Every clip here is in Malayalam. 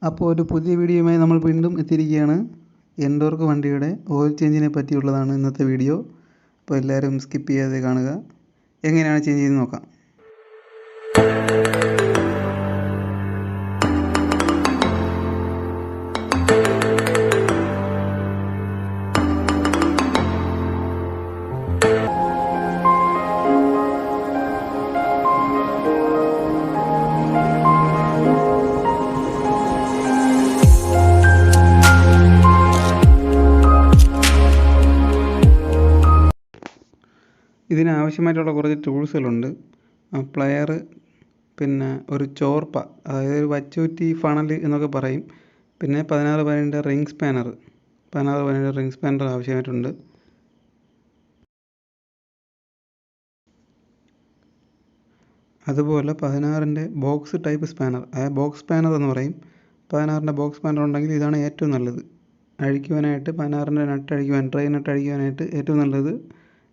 അപ്പോൾ ഒരു പുതിയ വീഡിയോയുമായി നമ്മൾ വീണ്ടും എത്തിയിരിക്കുകയാണ്. എൻടോർക്ക് വണ്ടിയുടെ ഓയിൽ ചേഞ്ചിനെ പറ്റിയുള്ളതാണ് ഇന്നത്തെ വീഡിയോ. അപ്പോൾ എല്ലാവരും സ്കിപ്പ് ചെയ്യാതെ കാണുക. എങ്ങനെയാണ് ചേഞ്ച് ചെയ്യുന്നത് നോക്കാം. ഇതിനാവശ്യമായിട്ടുള്ള കുറച്ച് ടൂൾസുകളുണ്ട്. പ്ലെയർ, പിന്നെ ഒരു ചോർപ്പ, അതായത് ഒരു വച്ചൂറ്റി ഫണൽ എന്നൊക്കെ പറയും. പിന്നെ 16-12 റിംഗ് സ്പാനർ, 16-12 റിംഗ് സ്പാനർ ആവശ്യമായിട്ടുണ്ട്. അതുപോലെ 16-ൻ്റെ ബോക്സ് ടൈപ്പ് സ്പാനർ, അതായത് ബോക്സ് സ്പാനർ എന്ന് പറയും. 16-ൻ്റെ ബോക്സ് സ്പാനർ ഉണ്ടെങ്കിൽ ഇതാണ് ഏറ്റവും നല്ലത്. അഴിക്കുവാനായിട്ട് 16-ൻ്റെ നട്ട് അഴിക്കുവാൻ, ട്രെയിൻ നട്ട് അഴിക്കുവാനായിട്ട് ഏറ്റവും നല്ലത്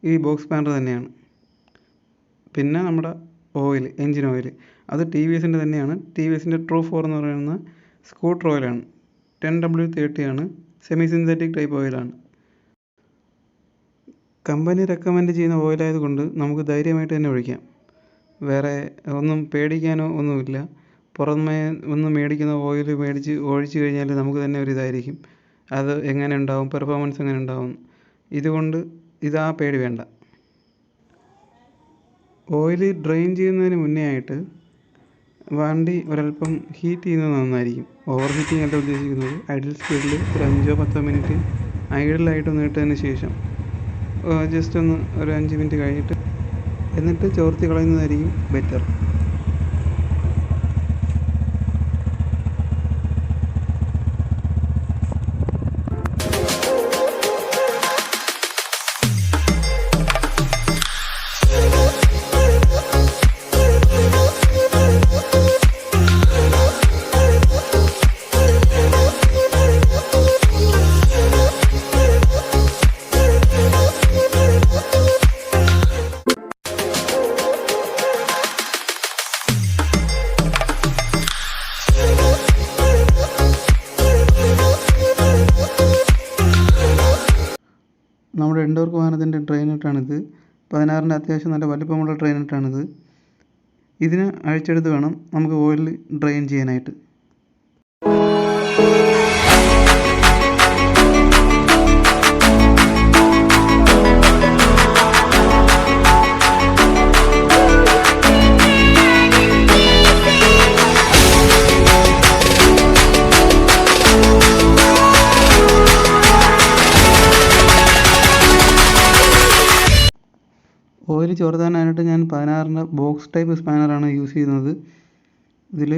ഈ ബോക്സ് സ്പാനർ തന്നെയാണ്. പിന്നെ നമ്മുടെ ഓയിൽ, എൻജിൻ ഓയിൽ, അത് ടി വി എസിൻ്റെ തന്നെയാണ്. ടി വി എസിൻ്റെ ട്രൂ 4 എന്ന് പറയുന്ന സ്കൂട്ടർ ഓയിലാണ്. 10W30 ആണ്. സെമി സിന്തറ്റിക് ടൈപ്പ് ഓയിലാണ്. കമ്പനി റെക്കമെൻഡ് ചെയ്യുന്ന ഓയിലായതുകൊണ്ട് നമുക്ക് ധൈര്യമായിട്ട് തന്നെ ഒഴിക്കാം. വേറെ ഒന്നും പേടിക്കാനോ ഒന്നുമില്ല. പുറമേ ഒന്ന് മേടിക്കുന്ന ഓയിൽ മേടിച്ച് ഒഴിച്ച് കഴിഞ്ഞാൽ നമുക്ക് തന്നെ ഒരു ഇതായിരിക്കും, അത് എങ്ങനെ ഉണ്ടാവും, പെർഫോമൻസ് എങ്ങനെ ഉണ്ടാവും. ഇതുകൊണ്ട് ഇതാ പേടി വേണ്ട. ഓയിൽ ഡ്രെയിൻ ചെയ്യുന്നതിന് മുന്നേ ആയിട്ട് വണ്ടി ഒരല്പം ഹീറ്റ് ചെയ്യുന്നത് നന്നായിരിക്കും. ഓവർ ഹീറ്റിംഗ് അല്ല ഉദ്ദേശിക്കുന്നത്. ഐഡിൽ സ്പീഡിൽ ഒരു 5-10 മിനിറ്റ് ഐഡിലായിട്ടൊന്ന് ഇട്ടതിന് ശേഷം ജസ്റ്റ് ഒന്ന് ഒരു 5 മിനിറ്റ് കഴിഞ്ഞിട്ട് എന്നിട്ട് ചോർത്തി കളയുന്നതായിരിക്കും ബെറ്റർ. നമ്മുടെ എൻടോർക്ക് വാഹനത്തിൻ്റെ ട്രെയിൻ നട്ടാണിത്. 16-ൻ്റെ അത്യാവശ്യം നല്ല വലിപ്പമുള്ള ട്രെയിൻ നട്ടാണിത്. ഇതിന് അഴിച്ചെടുത്ത് വേണം നമുക്ക് ഓയിൽ ഡ്രെയിൻ ചെയ്യാനായിട്ട്. ഓയിൽ ചോർത്താനായിട്ട് ഞാൻ 16-ൻ്റെ ബോക്സ് ടൈപ്പ് സ്പാനറാണ് യൂസ് ചെയ്യുന്നത്. ഇതിൽ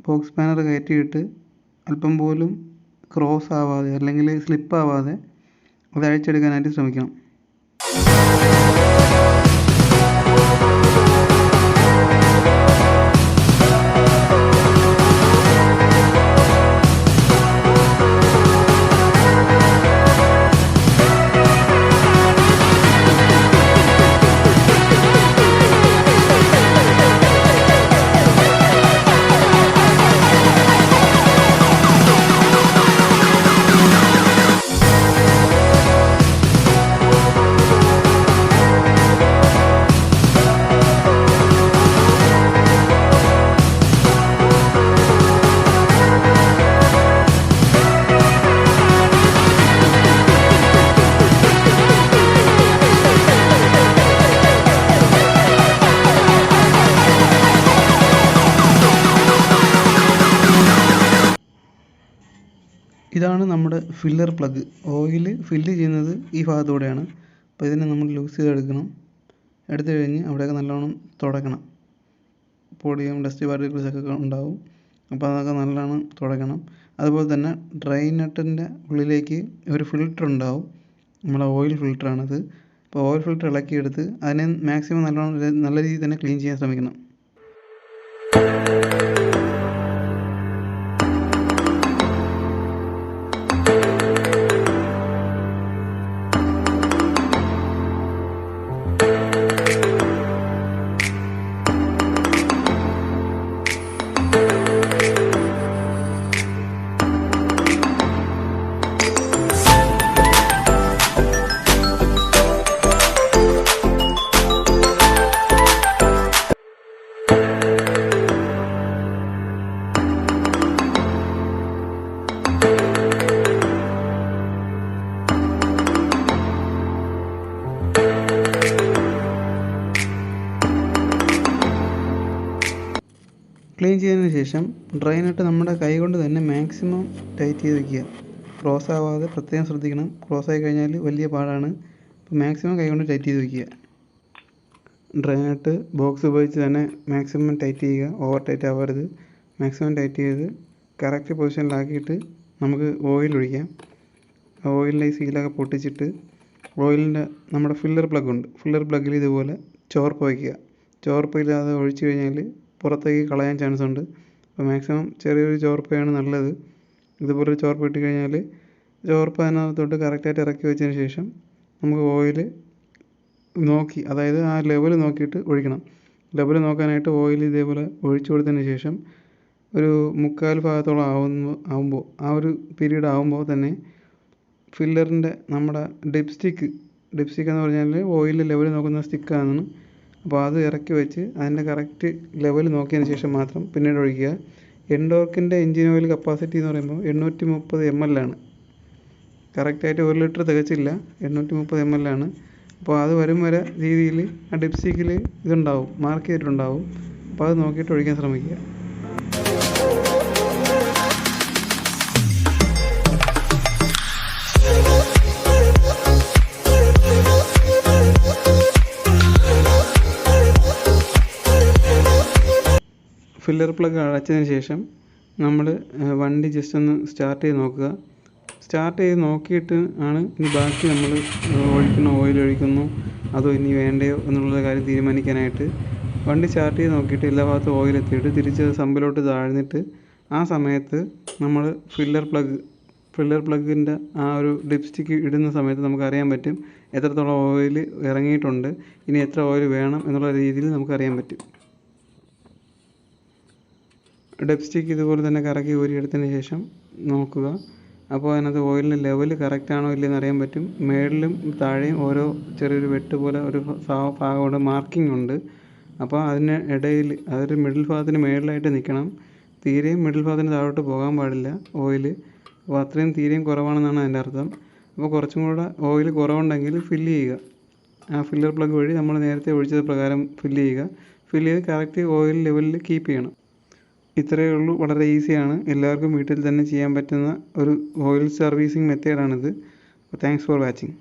ബോക്സ് സ്പാനർ കയറ്റിയിട്ട് അല്പം പോലും ക്രോസ് ആവാതെ അല്ലെങ്കിൽ സ്ലിപ്പ് ആവാതെ അത് അഴിച്ചെടുക്കാനായിട്ട് ശ്രമിക്കണം. ഇതാണ് നമ്മുടെ ഫില്ലർ പ്ലഗ്. ഓയിൽ ഫില്ല് ചെയ്യുന്നത് ഈ ഭാഗത്തൂടെയാണ്. അപ്പോൾ ഇതിനെ നമ്മൾ ലൂസ് ചെയ്തെടുക്കണം. എടുത്തു കഴിഞ്ഞ് അവിടെയൊക്കെ നല്ലോണം തുടയ്ക്കണം. പൊടിയും ഡസ്റ്റ് പാർട്ടിക്കിൾസ് ഒക്കെ ഉണ്ടാവും. അപ്പോൾ അതൊക്കെ നല്ലോണം തുടയ്ക്കണം. അതുപോലെ തന്നെ ഡ്രെയിൻ നട്ടിൻ്റെ ഉള്ളിലേക്ക് ഒരു ഫിൽറ്റർ ഉണ്ടാവും. നമ്മളെ ഓയിൽ ഫിൽറ്ററാണത്. അപ്പോൾ ഓയിൽ ഫിൽറ്റർ ഇളക്കിയെടുത്ത് അതിനെ മാക്സിമം നല്ല രീതിയിൽ തന്നെ ക്ലീൻ ചെയ്യാൻ ശ്രമിക്കണം. ക്ലീൻ ചെയ്തതിന് ശേഷം ഡ്രൈ നട്ട് നമ്മുടെ കൈ കൊണ്ട് തന്നെ മാക്സിമം ടൈറ്റ് ചെയ്ത് വയ്ക്കുക. ക്രോസ് ആവാതെ പ്രത്യേകം ശ്രദ്ധിക്കണം. ക്രോസ് ആയി കഴിഞ്ഞാൽ വലിയ പാടാണ്. അപ്പോൾ മാക്സിമം കൈ കൊണ്ട് ടൈറ്റ് ചെയ്ത് വയ്ക്കുക. ഡ്രൈ നട്ട് ബോക്സ് ഉപയോഗിച്ച് തന്നെ മാക്സിമം ടൈറ്റ് ചെയ്യുക. ഓവർ ടൈറ്റ് ആവരുത്. മാക്സിമം ടൈറ്റ് ചെയ്ത് കറക്റ്റ് പൊസിഷനിലാക്കിയിട്ട് നമുക്ക് ഓയിൽ ഒഴിക്കാം. ഓയിലിൻ്റെ ഈ സീലൊക്കെ പൊട്ടിച്ചിട്ട് ഓയിലിൻ്റെ നമ്മുടെ ഫില്ലർ പ്ലഗ് ഉണ്ട്. ഫില്ലർ പ്ലഗിൽ ഇതുപോലെ ചോർപ്പ് വയ്ക്കുക. ചോർപ്പ് ഇല്ലാതെ ഒഴിച്ചു കഴിഞ്ഞാൽ പുറത്തേക്ക് കളയാൻ ചാൻസ് ഉണ്ട്. അപ്പോൾ മാക്സിമം ചെറിയൊരു ചോർപ്പയാണ് നല്ലത്. ഇതുപോലൊരു ചോർപ്പ് ഇട്ട് കഴിഞ്ഞാൽ ചോർപ്പ് അതിനകത്തോട്ട് കറക്റ്റായിട്ട് ഇറക്കി വെച്ചതിന് ശേഷം നമുക്ക് ഓയിൽ നോക്കി, അതായത് ആ ലെവൽ നോക്കിയിട്ട് ഒഴിക്കണം. ലെവൽ നോക്കാനായിട്ട് ഓയിൽ ഇതേപോലെ ഒഴിച്ചു കൊടുത്തതിന് ശേഷം ഒരു 3/4 ഭാഗത്തോളം ആവുമ്പോൾ ആ ഒരു പീരീഡ് ആകുമ്പോൾ തന്നെ ഫില്ലറിൻ്റെ നമ്മുടെ ഡിപ്സ്റ്റിക്ക് എന്ന് പറഞ്ഞാൽ ഓയിൽ ലെവൽ നോക്കുന്ന സ്റ്റിക്കാണ്. അപ്പോൾ അത് ഇറക്കി വെച്ച് അതിൻ്റെ കറക്റ്റ് ലെവൽ നോക്കിയതിന് ശേഷം മാത്രം പിന്നീട് ഒഴിക്കുക. എൻടോർക്കിൻ്റെ എൻജിൻ ഓയിൽ കപ്പാസിറ്റി എന്ന് പറയുമ്പോൾ 830 ml ആണ്. കറക്റ്റായിട്ട് 1 ലിറ്റർ തികച്ചില്ല, 830 ml ആണ്. അപ്പോൾ അത് വരും വരെ രീതിയിൽ ആ ഡിപ്സ്റ്റിക്കിൽ ഇതുണ്ടാവും, മാർക്ക് ചെയ്തിട്ടുണ്ടാവും. അപ്പോൾ അത് നോക്കിയിട്ട് ഒഴിക്കാൻ ശ്രമിക്കുക. ഫില്ലർ പ്ലഗ് അടച്ചതിന് ശേഷം നമ്മൾ വണ്ടി ജസ്റ്റ് ഒന്ന് സ്റ്റാർട്ട് ചെയ്ത് നോക്കുക. സ്റ്റാർട്ട് ചെയ്ത് നോക്കിയിട്ട് ആണ് ഇനി ബാക്കി നമ്മൾ ഓയിൽ ഒഴിക്കുന്നു അതോ ഇനി വേണ്ടയോ എന്നുള്ള കാര്യം തീരുമാനിക്കാനായിട്ട്. വണ്ടി സ്റ്റാർട്ട് ചെയ്ത് നോക്കിയിട്ട് എല്ലാ ഭാഗത്തും ഓയിൽ എത്തിയിട്ട് തിരിച്ച് സമ്പിലോട്ട് താഴ്ന്നിട്ട് ആ സമയത്ത് നമ്മൾ ഫില്ലർ പ്ലഗിൻ്റെ ആ ഒരു ഡിപ്സ്റ്റിക്ക് ഇടുന്ന സമയത്ത് നമുക്കറിയാൻ പറ്റും എത്രത്തോളം ഓയിൽ ഇറങ്ങിയിട്ടുണ്ട്, ഇനി എത്ര ഓയിൽ വേണം എന്നുള്ള രീതിയിൽ നമുക്കറിയാൻ പറ്റും. ഡിപ്സ്റ്റിക്ക് ഇതുപോലെ തന്നെ കറക്കി ഊരിയെടുത്തതിന് ശേഷം നോക്കുക. അപ്പോൾ അതിനകത്ത് ഓയിലിൻ്റെ ലെവൽ കറക്റ്റാണോ ഇല്ലയെന്ന് അറിയാൻ പറ്റും. മേളിലും താഴെയും ഓരോ ചെറിയൊരു വെട്ട് പോലെ ഒരു ഭാഗമുണ്ട്, മാർക്കിംഗ് ഉണ്ട്. അപ്പോൾ അതിന് ഇടയിൽ അതൊരു മിഡിൽ ഭാഗത്തിന് മേളിലായിട്ട് നിൽക്കണം. തീരെയും മിഡിൽ ഭാഗത്തിന് താഴോട്ട് പോകാൻ പാടില്ല ഓയിൽ. അപ്പോൾ അത്രയും തീരെയും കുറവാണെന്നാണ് അതിൻ്റെ അർത്ഥം. അപ്പോൾ കുറച്ചും കൂടെ ഓയിൽ കുറവുണ്ടെങ്കിൽ ഫില്ല് ചെയ്യുക. ആ ഫില്ലർ പ്ലഗ് വഴി നമ്മൾ നേരത്തെ ഒഴിച്ചത് പ്രകാരം ഫില്ല് ചെയ്യുക. ഫില്ല് ചെയ്ത് കറക്റ്റ് ഓയിൽ ലെവലിൽ കീപ്പ് ചെയ്യണം. ഇത്രയേ ഉള്ളൂ. വളരെ ഈസിയാണ്. എല്ലാവർക്കും വീട്ടിൽ തന്നെ ചെയ്യാൻ പറ്റുന്ന ഒരു ഓയിൽ സർവീസിങ് മെത്തേഡാണിത്. Thanks for watching.